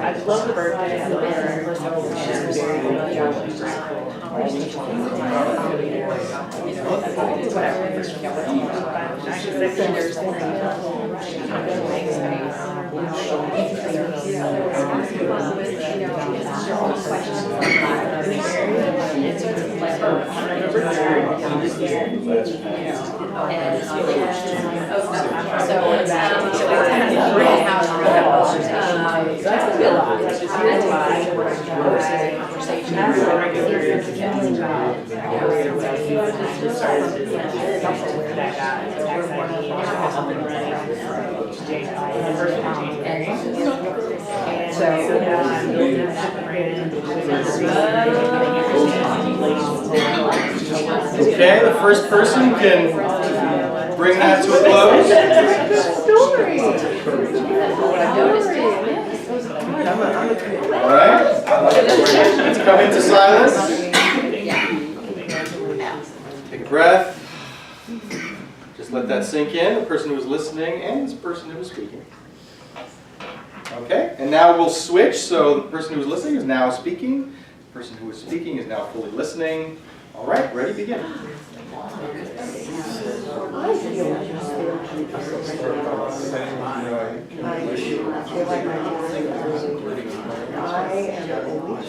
I love the birthday. I love her. Okay, the first person can bring that to a close. All right, let's come into silence. Take a breath. Just let that sink in, the person who was listening and the person who was speaking. Okay, and now we'll switch. So the person who was listening is now speaking. The person who was speaking is now fully listening. All right, ready, begin. I am only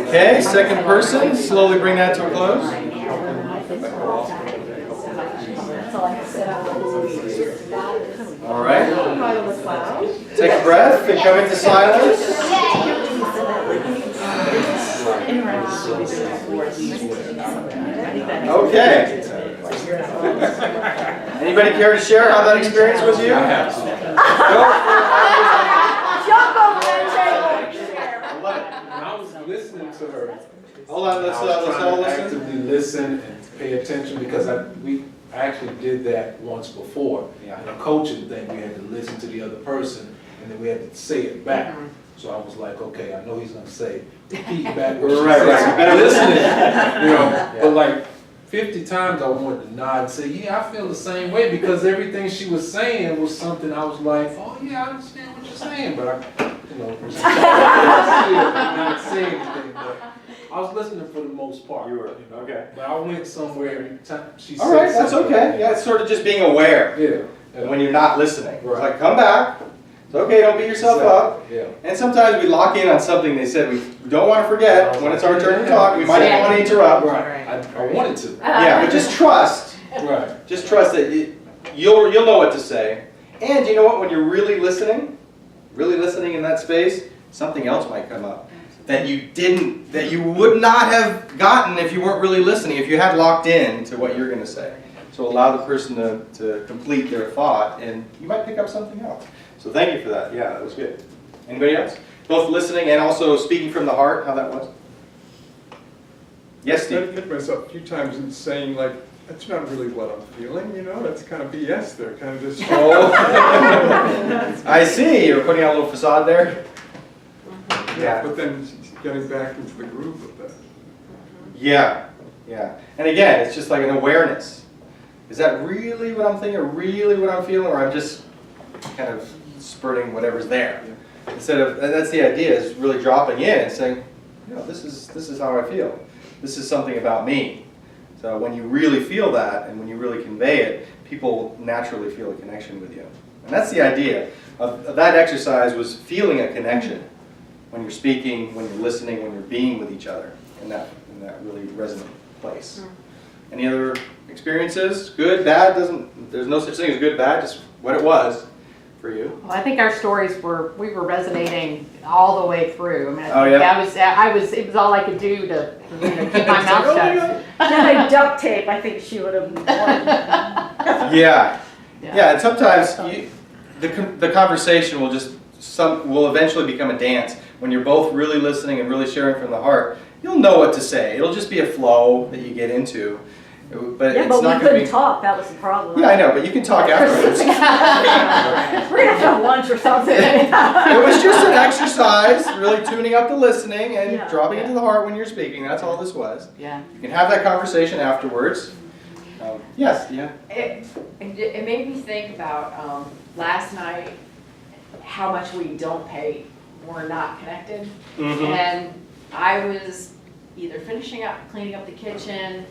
Okay, second person, slowly bring that to a close. All right. Take a breath and come into silence. Okay. Anybody care to share how that experience was you? I was listening to her. Hold on, let's all listen. Actively listen and pay attention because I actually did that once before. In a coaching thing, we had to listen to the other person and then we had to say it back. So I was like, okay, I know he's gonna say, repeat back what she said. Better Listening, you know, but like 50 times I wanted to nod and say, yeah, I feel the same way because everything she was saying was something I was like, oh yeah, I understand what you're saying, but I, you know, not say anything. But I was listening for the most part. You were, know. okay. But I went somewhere every time she said All right, that's something. okay. Yeah, it's sort of just being aware Yeah. when you're not listening. It's Right. like, come back. It's okay, don't beat yourself up. Yeah. And sometimes we lock in on something they said we don't want to forget. When it's our turn to talk, we might even want to interrupt. Right. I wanted to. Yeah, but just trust. Right. Just trust that you'll know what to say. And you know what? When you're really listening in that space, something else might come up that you would not have gotten if you weren't really listening, if you had locked in to what you're going to say. So allow the person to complete their thought, and you might pick up something else. So thank you for that. Yeah, that was good. Anybody else? Both listening and also speaking from the heart, how that was? Yes, I Steve? catch myself a few times in saying like, that's not really what I'm feeling, you know, that's kind of BS there, kind of just. Oh, I see. You're putting on a little facade there. Yeah. But then getting back into the groove of that. Yeah, yeah. And again, it's just like an awareness. Is that really what I'm thinking, or really what I'm feeling, or I'm just kind of spurting whatever's there? Instead of, and that's the idea, is really dropping in and saying, you know, this is how I feel. This is something about me. So when you really feel that, and when you really convey it, people naturally feel a connection with you. And that's the idea of that exercise, was feeling a connection when you're speaking, when you're listening, when you're being with each other in that really resonant place. Any other experiences? Good, bad? There's no such thing as good, bad, just what it was for you. Well, I think our stories we were resonating all the way through. I mean, Oh, yeah? it was all I could do to keep my mouth shut. Then they duct tape, I think she would have won. Yeah, yeah, and sometimes the conversation will eventually become a dance. When you're both really listening and really sharing from the heart, you'll know what to say. It'll just be a flow that you get into. But Yeah, it's but we not going to couldn't be. talk, that was the problem. Yeah, I know, but you can talk afterwards. We're gonna have lunch or something. It was just an exercise, really tuning up the listening and Yeah. dropping into the heart when you're speaking. That's all this was. Yeah. You can have that conversation afterwards. Yes, yeah. It made me think about last night, how much we don't pay when we're not connected. Mm-hmm. And I was either finishing up, cleaning up the kitchen,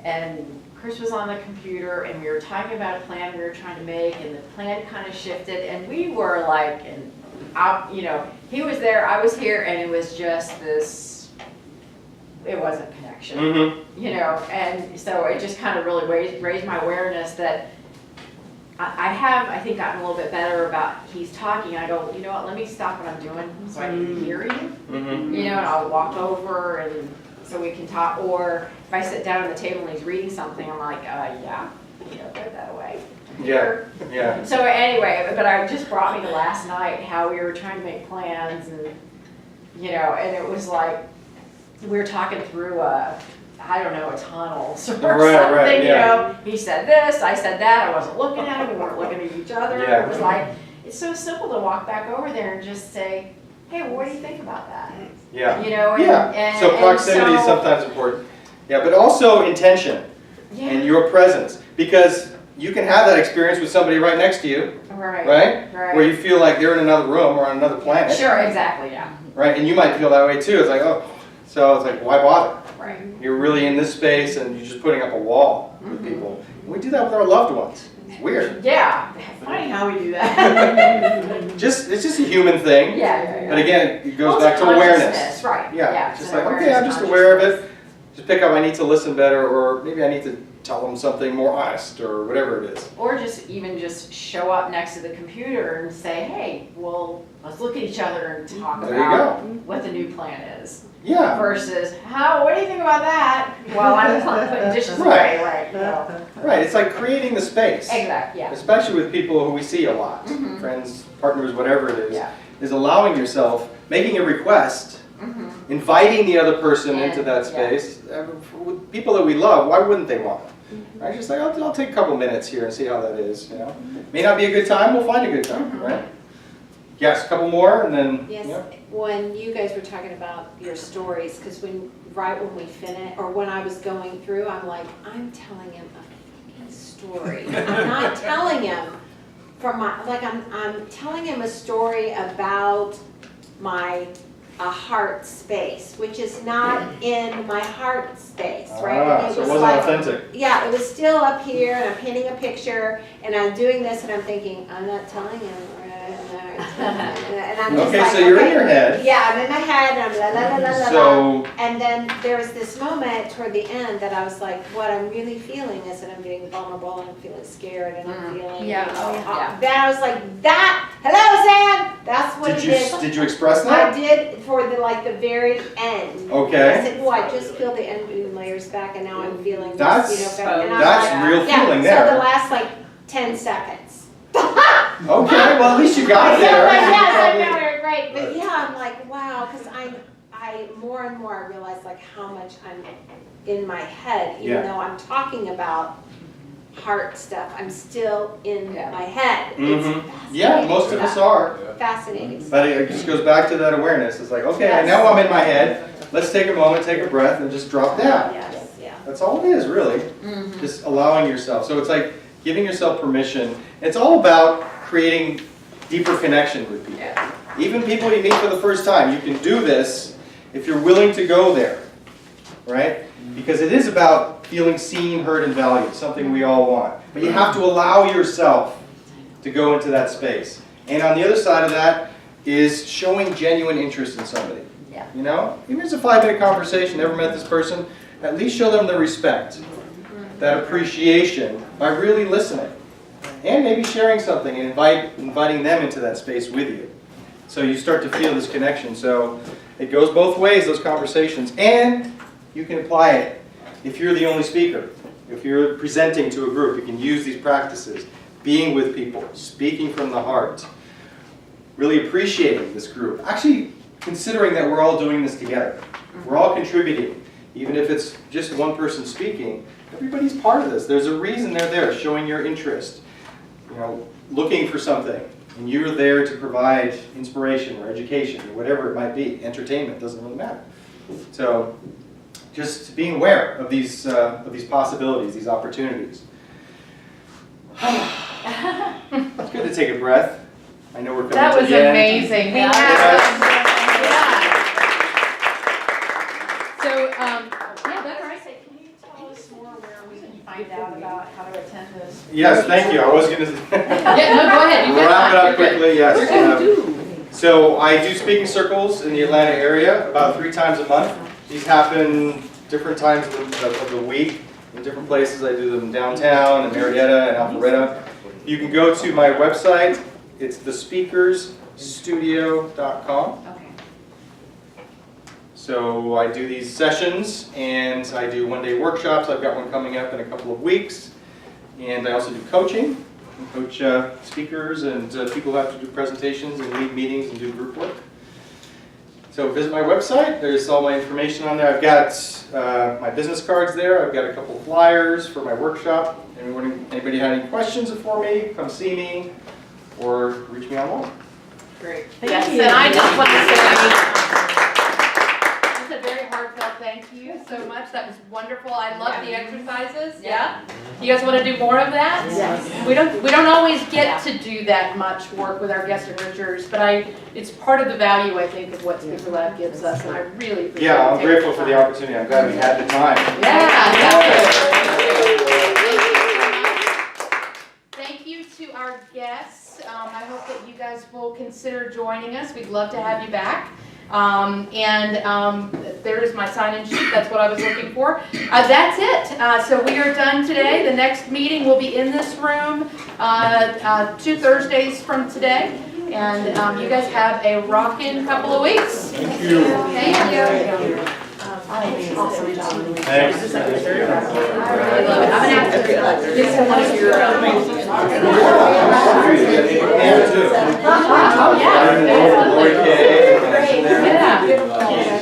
and Chris was on the computer, and we were talking about a plan we were trying to make, and the plan kind of shifted, and we were like, he was there, I was here, and it was just this, it wasn't connection. Mm-hmm. And so it just kind of really raised my awareness that I think gotten a little bit better about, he's talking, I go, you know what, let me stop what I'm doing so I can hear you, Mm-hmm. and I'll walk over and so we can talk, or if I sit down at the table and he's reading something, I'm like, yeah, put that away. Yeah, yeah. So anyway, but it just brought me to last night, how we were trying to make plans and, and it was like, we were talking through a tunnel or something, right, yeah. He said this, I said that, I wasn't looking at him, we weren't looking at each other. Yeah. It was like, it's so simple to walk back over there and just say, hey, well, what do you think about that? Yeah. And So proximity is so- sometimes important. Yeah, but also intention and your presence. Because you can have that experience with somebody right next to you, right? Right. Where you feel like they're in another room or on another planet. Sure, exactly, yeah. Right? And you might feel that way too. It's like, oh, so it's like, why bother? Right. You're really in this space and you're just putting up a wall with people. And we do that with our loved ones. It's weird. Yeah, funny how we do that. It's just a human thing. Yeah. But again, it goes Well, back it's to awareness. consciousness, Right. Yeah, it's just an like, okay, awareness, I'm just aware of consciousness. it. Just pick up, I need to listen better, or maybe I need to tell them something more honest, or whatever it is. Or just show up next to the computer and say, hey, well, let's look at each other and talk There you about go. what the new plan is. Yeah, Versus, what do you think about that? Well, I'm putting dishes Right. away, right? No. right, it's like creating the space. Exactly, yeah. Especially with people who we see a lot, Mhm. friends, partners, whatever it is, Yeah. is allowing yourself, making a request, Mhm. inviting the other person into And- that space. With people that we love, why wouldn't they want it? Mm-hmm. Right? Just like, I'll take a couple minutes here and see how that is, May not be a good time, we'll find a good time, Mhm. right? Yes, a couple more, and then, Yes, yeah. when you guys were talking about your stories, because right when we finished, or when I was going through, I'm like, I'm telling him a fucking story. I'm not telling him I'm telling him a story about my a heart space, which is not in my heart space, right? And So it was wasn't like- authentic. Yeah, it was still up here, and I'm painting a picture, and I'm doing this, and I'm thinking, I'm not telling him, and I'm just Okay, like, so you're in okay. your head. Yeah, I'm in my head, and I'm la la la la la la. So, And then there was this moment toward the end that I was like, what I'm really feeling is that I'm getting vulnerable, and I'm feeling scared, and I'm feeling, Yeah, you know, yeah. then I was like, that, hello, Sam, that's what it is. did you express I that? did for the, like, the very end. I Okay. said, oh, I just peeled the onion layers back, and now I'm feeling this, That's, you know, better. And I was that's like, real yeah, feeling so the there. last, like, 10 seconds. Okay, well, at least you got Yeah, there. like, You yes, I probably- know, right, but yeah, I'm like, wow, because I more and more I realize like how much I'm in my head, even Yeah. though I'm talking about heart stuff, I'm still in Yeah. my head. Mhm. It's Yeah, most of us are. fascinating stuff. But it just goes back to that awareness. It's like, okay, I Yes. know I'm in my head. Let's take a moment, take a breath, and just drop down. Yes, yeah. That's all it is, really. Just allowing yourself. So it's like giving yourself permission. It's all about creating deeper connection with people. Yeah. Even people you meet for the first time, you can do this if you're willing to go there, right? Because it is about feeling seen, heard, and valued, something we all want. But you have to allow yourself to go into that space. And on the other side of that is showing genuine interest in somebody. Yeah. You know, even if it's a 5-minute conversation, never met this person, at least show them the respect, that appreciation by really listening. And maybe sharing something and inviting them into that space with you. So you start to feel this connection. So it goes both ways, those conversations. And you can apply it if you're the only speaker. If you're presenting to a group, you can use these practices. Being with people, speaking from the heart, really appreciating this group. Actually considering that we're all doing this together. We're all contributing. Even if it's just one person speaking, everybody's part of this. There's a reason they're there, showing your interest. You know, looking for something, and you're there to provide inspiration or education or whatever it might be. Entertainment doesn't really matter. So, just being aware of these possibilities, these opportunities. It's good to take a breath. I know we're coming That to was the end. amazing. We Yeah. have, Yeah. so, Yeah, that's right. Can you tell us more where we can find out about how to attend this? Yes, thank you. I was going to yeah, no, go ahead. You got wrap it that. up You're good. quickly. Yes. So I do speaking circles in the Atlanta area about 3 times a month. These happen different times of the week in different places. I do them downtown in Marietta and Alpharetta. You can go to my website. It's thespeakersstudio.com. Okay. So I do these sessions, and I do one-day workshops. I've got one coming up in a couple of weeks. And I also do coaching. I coach speakers and people who have to do presentations and lead meetings and do group work. So visit my website. There's all my information on there. I've got my business cards there. I've got a couple of flyers for my workshop. Anybody had any questions for me, come see me or reach me online. Great. Yes, and I just want to say, just a very heartfelt thank you so much. That was wonderful. I love the exercises. Yeah. You guys want to do more of that? Yes. We don't always get to do that much work with our guest enrichers, but it's part of the value, I think, of what Speaker Lab gives us, and I really appreciate it. Yeah, I'm grateful for the opportunity. I'm glad we had the time. Thank you to our guests. I hope that you guys will consider joining us. We'd love to have you back. There is my sign-in sheet. That's what I was looking for. That's it. So we are done today. The next meeting will be in this room 2 Thursdays from today. And you guys have a rockin' couple of weeks. Thank you. Thank you. Awesome job. Thanks. I really love it. I'm gonna have to get some of your. Oh, yeah. Lori Kay. Yeah. She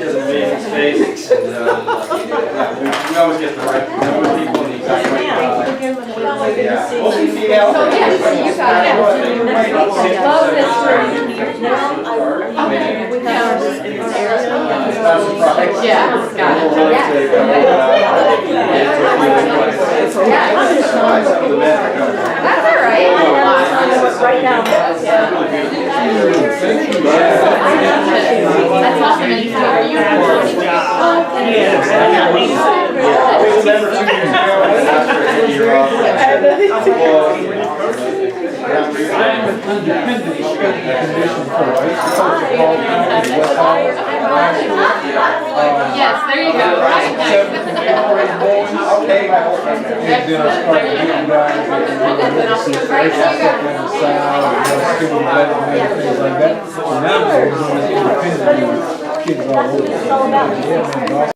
has an amazing space. And, we always get the right number of people in the exact right Yeah. Mostly female. So, yeah, you got it. Love this room. Yeah, got it. That's all right. know it right now. Thank you. That's awesome, and so are you? Remember 2 years ago, I asked for a year off. I'm an independent condition for, I used to coach at Paul County, West Hollis. Yes, there you go, right, nice. Okay, my whole thing. And then I started getting guys that were in the south, student development, and things like that. So now I'm doing independent kids all over. It's all about- Yeah, man,